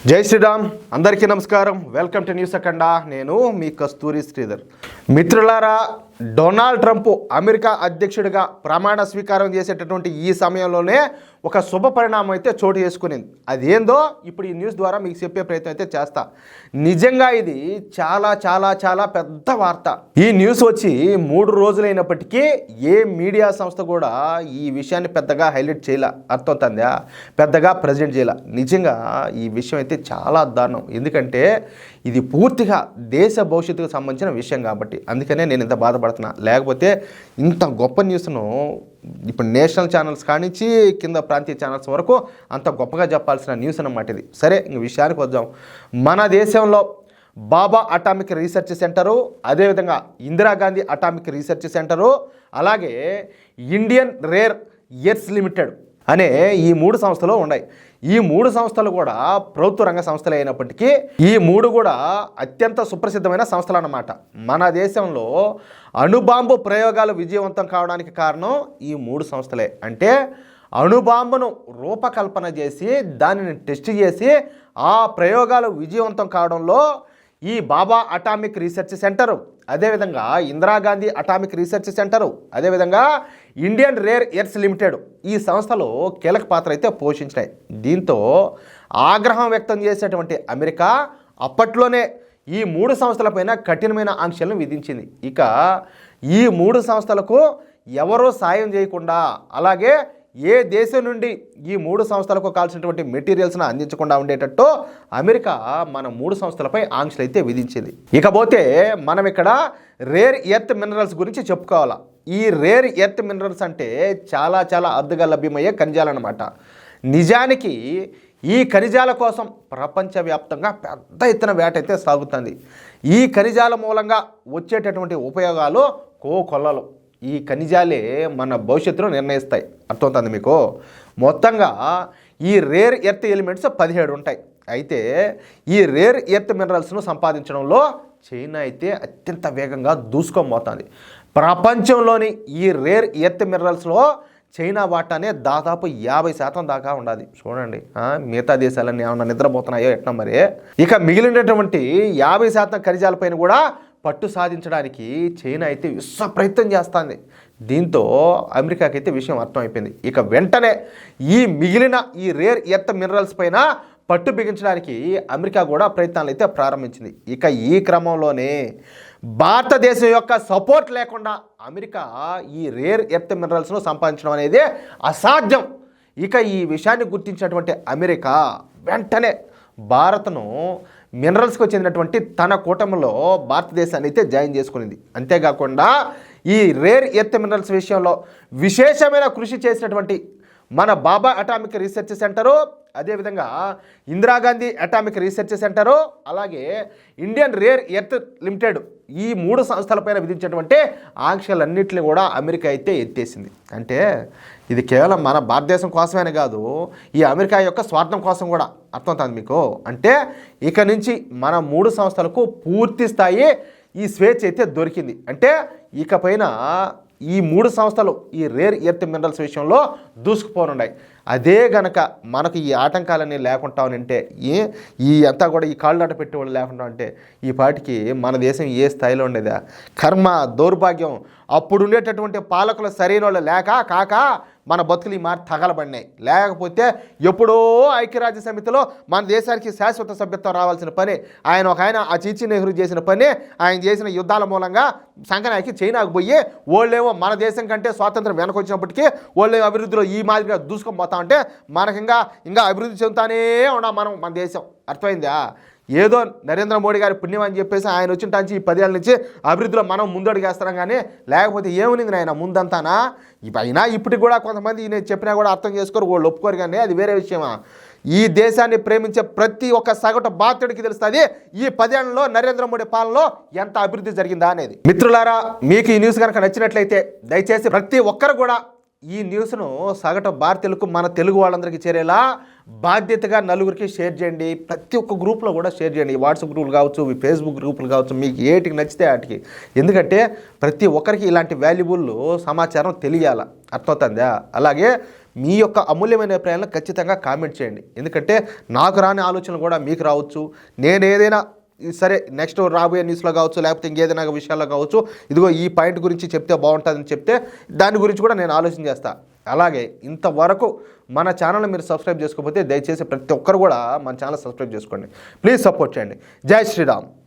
జై శ్రీరామ్, అందరికీ నమస్కారం. Welcome to news Akhanda. నేను మీ కస్తూరి శ్రీధర్. మిత్రులారా, డొనాల్డ్ ట్రంప్ అమెరికా అధ్యక్షుడిగా ప్రమాణ స్వీకారం చేసేటటువంటి ఈ సమయంలోనే ఒక శుభ పరిణామం అయితే చోటు చేసుకునింది. అదేందో ఇప్పుడు ఈ న్యూస్ ద్వారా మీకు చెప్పే ప్రయత్నం అయితే చేస్తా. నిజంగా ఇది చాలా చాలా చాలా పెద్ద వార్త. ఈ న్యూస్ వచ్చి 3 రోజులైనప్పటికీ ఏ మీడియా సంస్థ కూడా ఈ విషయాన్ని పెద్దగా హైలైట్ చేయలే. అర్థమవుతుందా? పెద్దగా ప్రజెంట్ చేయలే. నిజంగా ఈ విషయం అయితే చాలా దారుణం. ఎందుకంటే ఇది పూర్తిగా దేశ భవిష్యత్తుకు సంబంధించిన విషయం కాబట్టి అందుకనే నేను ఇంత బాధపడుతున్నా. లేకపోతే ఇంత గొప్ప న్యూస్ను ఇప్పుడు నేషనల్ ఛానల్స్ కానించి కింద ప్రాంతీయ ఛానల్స్ వరకు అంత గొప్పగా చెప్పాల్సిన న్యూస్ అన్నమాట ఇది. సరే, ఇంక విషయానికి వద్దాం. మన దేశంలో బాబా అటామిక్ రీసెర్చ్ సెంటరు, అదేవిధంగా ఇందిరాగాంధీ అటామిక్ రీసెర్చ్ సెంటరు, అలాగే ఇండియన్ రేర్ ఎర్త్స్ లిమిటెడ్ అనే ఈ 3 సంస్థలు ఉన్నాయి. ఈ 3 సంస్థలు కూడా ప్రభుత్వ రంగ సంస్థలు అయినప్పటికీ ఈ 3 కూడా అత్యంత సుప్రసిద్ధమైన సంస్థలు అన్నమాట. మన దేశంలో అణుబాంబు ప్రయోగాలు విజయవంతం కావడానికి కారణం ఈ 3 సంస్థలే. అంటే అణుబాంబును రూపకల్పన చేసి దానిని టెస్ట్ చేసి ఆ ప్రయోగాలు విజయవంతం కావడంలో ఈ బాబా అటామిక్ రీసెర్చ్ సెంటరు, అదేవిధంగా ఇందిరాగాంధీ అటామిక్ రీసెర్చ్ సెంటరు, అదేవిధంగా ఇండియన్ రేర్ ఎర్త్స్ లిమిటెడ్ ఈ సంస్థలు కీలక పాత్ర అయితే పోషించినాయి. దీంతో ఆగ్రహం వ్యక్తం చేసేటువంటి అమెరికా అప్పట్లోనే ఈ 3 సంస్థలపైన కఠినమైన ఆంక్షలను విధించింది. ఇక ఈ 3 సంస్థలకు ఎవరూ సాయం చేయకుండా, అలాగే ఏ దేశం నుండి ఈ 3 సంస్థలకు కావాల్సినటువంటి మెటీరియల్స్ను అందించకుండా ఉండేటట్టు అమెరికా మన 3 సంస్థలపై ఆంక్షలు అయితే విధించింది. ఇకపోతే మనం ఇక్కడ రేర్ ఎర్త్ మినరల్స్ గురించి చెప్పుకోవాలా. ఈ రేర్ ఎర్త్ మినరల్స్ అంటే చాలా చాలా అరుదుగా లభ్యమయ్యే ఖనిజాలన్నమాట. నిజానికి ఈ ఖనిజాల కోసం ప్రపంచవ్యాప్తంగా పెద్ద ఎత్తున వేట అయితే సాగుతుంది. ఈ ఖనిజాల మూలంగా వచ్చేటటువంటి ఉపయోగాలు కోకొల్లలు. ఈ ఖనిజాలే మన భవిష్యత్తును నిర్ణయిస్తాయి. అర్థమవుతుంది మీకు? మొత్తంగా ఈ రేర్ ఎర్త్ ఎలిమెంట్స్ 17 ఉంటాయి. అయితే ఈ రేర్ ఎర్త్ మినరల్స్ను సంపాదించడంలో చైనా అయితే అత్యంత వేగంగా దూసుకొని ప్రపంచంలోని ఈ రేర్ ఎర్త్ మినరల్స్లో చైనా వాటానే దాదాపు 50% దాకా ఉండాలి. చూడండి, మిగతా దేశాలన్నీ ఏమన్నా నిద్రపోతున్నాయో ఎట్లా మరి. ఇక మిగిలినటువంటి 50% ఖనిజాలపైన కూడా పట్టు సాధించడానికి చైనా అయితే విశ్వ ప్రయత్నం చేస్తుంది. దీంతో అమెరికాకి అయితే విషయం అర్థమైపోయింది. ఇక వెంటనే ఈ మిగిలిన ఈ రేర్ ఎర్త్ మినరల్స్ పైన పట్టు బిగించడానికి అమెరికా కూడా ప్రయత్నాలు అయితే ప్రారంభించింది. ఇక ఈ క్రమంలోనే భారతదేశం యొక్క సపోర్ట్ లేకుండా అమెరికా ఈ రేర్ ఎర్త్ మినరల్స్ను సంపాదించడం అనేది అసాధ్యం. ఇక ఈ విషయాన్ని గుర్తించినటువంటి అమెరికా వెంటనే భారత్ను మినరల్స్కు చెందినటువంటి తన కూటమిలో భారతదేశాన్ని అయితే జాయిన్ చేసుకునింది. అంతేకాకుండా ఈ రేర్ ఎర్త్ మినరల్స్ విషయంలో విశేషమైన కృషి చేసినటువంటి మన బాబా అటామిక్ రీసెర్చ్ సెంటరు, అదేవిధంగా ఇందిరాగాంధీ అటామిక్ రీసెర్చ్ సెంటరు, అలాగే ఇండియన్ రేర్ ఎర్త్ లిమిటెడ్ ఈ 3 సంస్థలపైన విధించినటువంటి ఆంక్షలన్నింటినీ కూడా అమెరికా అయితే ఎత్తేసింది. అంటే ఇది కేవలం మన భారతదేశం కోసమే కాదు, ఈ అమెరికా యొక్క స్వార్థం కోసం కూడా. అర్థమవుతుంది మీకు? అంటే ఇక నుంచి మన 3 సంస్థలకు పూర్తి స్థాయి ఈ స్వేచ్ఛ అయితే దొరికింది. అంటే ఇకపైన ఈ 3 సంస్థలు ఈ రేర్ ఎర్త్ మినరల్స్ విషయంలో దూసుకుపోనున్నాయి. అదే గనక మనకు ఈ ఆటంకాలన్నీ లేకుండా ఉంటే, ఈ అంతా కూడా ఈ కాళ్ళాట పెట్టేవాళ్ళు లేకుండా ఉంటే ఈ పాటికి మన దేశం ఏ స్థాయిలో ఉండేదా? కర్మ, దౌర్భాగ్యం. అప్పుడు ఉండేటటువంటి పాలకులు సరైన వాళ్ళు లేక కాక మన బతుకులు ఈ మాట తగలబడినాయి. లేకపోతే ఎప్పుడో ఐక్యరాజ్య సమితిలో మన దేశానికి శాశ్వత సభ్యత్వం రావాల్సిన పని ఆయన ఆ చీచి నెహ్రూ చేసిన పని, ఆయన చేసిన యుద్ధాల మూలంగా సంకనాకి చైనాకు పోయి వాళ్ళేమో మన దేశం కంటే స్వాతంత్రం వెనకొచ్చినప్పటికీ వాళ్ళేమో అభివృద్ధిలో ఈ మాదిరిగా దూసుకొని పోతా ఉంటే మనకి ఇంకా అభివృద్ధి చెందుతానే ఉన్నాం మన దేశం. అర్థమైందా? ఏదో నరేంద్ర మోడీ గారి పుణ్యం అని చెప్పేసి ఆయన వచ్చిన టాంచి ఈ 10 ఏళ్ళ నుంచి అభివృద్ధిలో మనం ముందడుగేస్తున్నాం. కానీ లేకపోతే ఏమునింది ఆయన ముందంతానా? అయినా ఇప్పటికి కూడా కొంతమంది నేను చెప్పినా కూడా అర్థం చేసుకోరు, వాళ్ళు ఒప్పుకోరు. కానీ అది వేరే విషయమా? ఈ దేశాన్ని ప్రేమించే ప్రతి ఒక్క సగటు భారతీయుడికి తెలుస్తుంది ఈ 10 ఏళ్లలో నరేంద్ర మోడీ పాలనలో ఎంత అభివృద్ధి జరిగిందా అనేది. మిత్రులారా, మీకు ఈ న్యూస్ కనుక నచ్చినట్లయితే దయచేసి ప్రతి ఒక్కరు కూడా ఈ న్యూస్ను సగటు భారతీయులకు మన తెలుగు వాళ్ళందరికీ చేరేలా బాధ్యతగా నలుగురికి షేర్ చేయండి. ప్రతి ఒక్క గ్రూప్లో కూడా షేర్ చేయండి. వాట్సాప్ గ్రూపులు కావచ్చు, ఫేస్బుక్ గ్రూపులు కావచ్చు, మీకు ఏటికి నచ్చితే వాటికి. ఎందుకంటే ప్రతి ఒక్కరికి ఇలాంటి వాల్యుబుల్ సమాచారం తెలియాల, అర్థమవుతుందా? అలాగే మీ యొక్క అమూల్యమైన అభిప్రాయాలను ఖచ్చితంగా కామెంట్ చేయండి. ఎందుకంటే నాకు రాని ఆలోచనలు కూడా మీకు రావచ్చు. నేను ఏదైనా సరే నెక్స్ట్ రాబోయే న్యూస్లో కావచ్చు, లేకపోతే ఇంకేదైనా విషయాల్లో కావచ్చు, ఇదిగో ఈ పాయింట్ గురించి చెప్తే బాగుంటుందని చెప్తే దాని గురించి కూడా నేను ఆలోచన చేస్తాను. అలాగే ఇంతవరకు మన ఛానల్ని మీరు సబ్స్క్రైబ్ చేసుకోకపోతే దయచేసి ప్రతి ఒక్కరు కూడా మన ఛానల్ సబ్స్క్రైబ్ చేసుకోండి. ప్లీజ్ సపోర్ట్ చేయండి. జై శ్రీరామ్.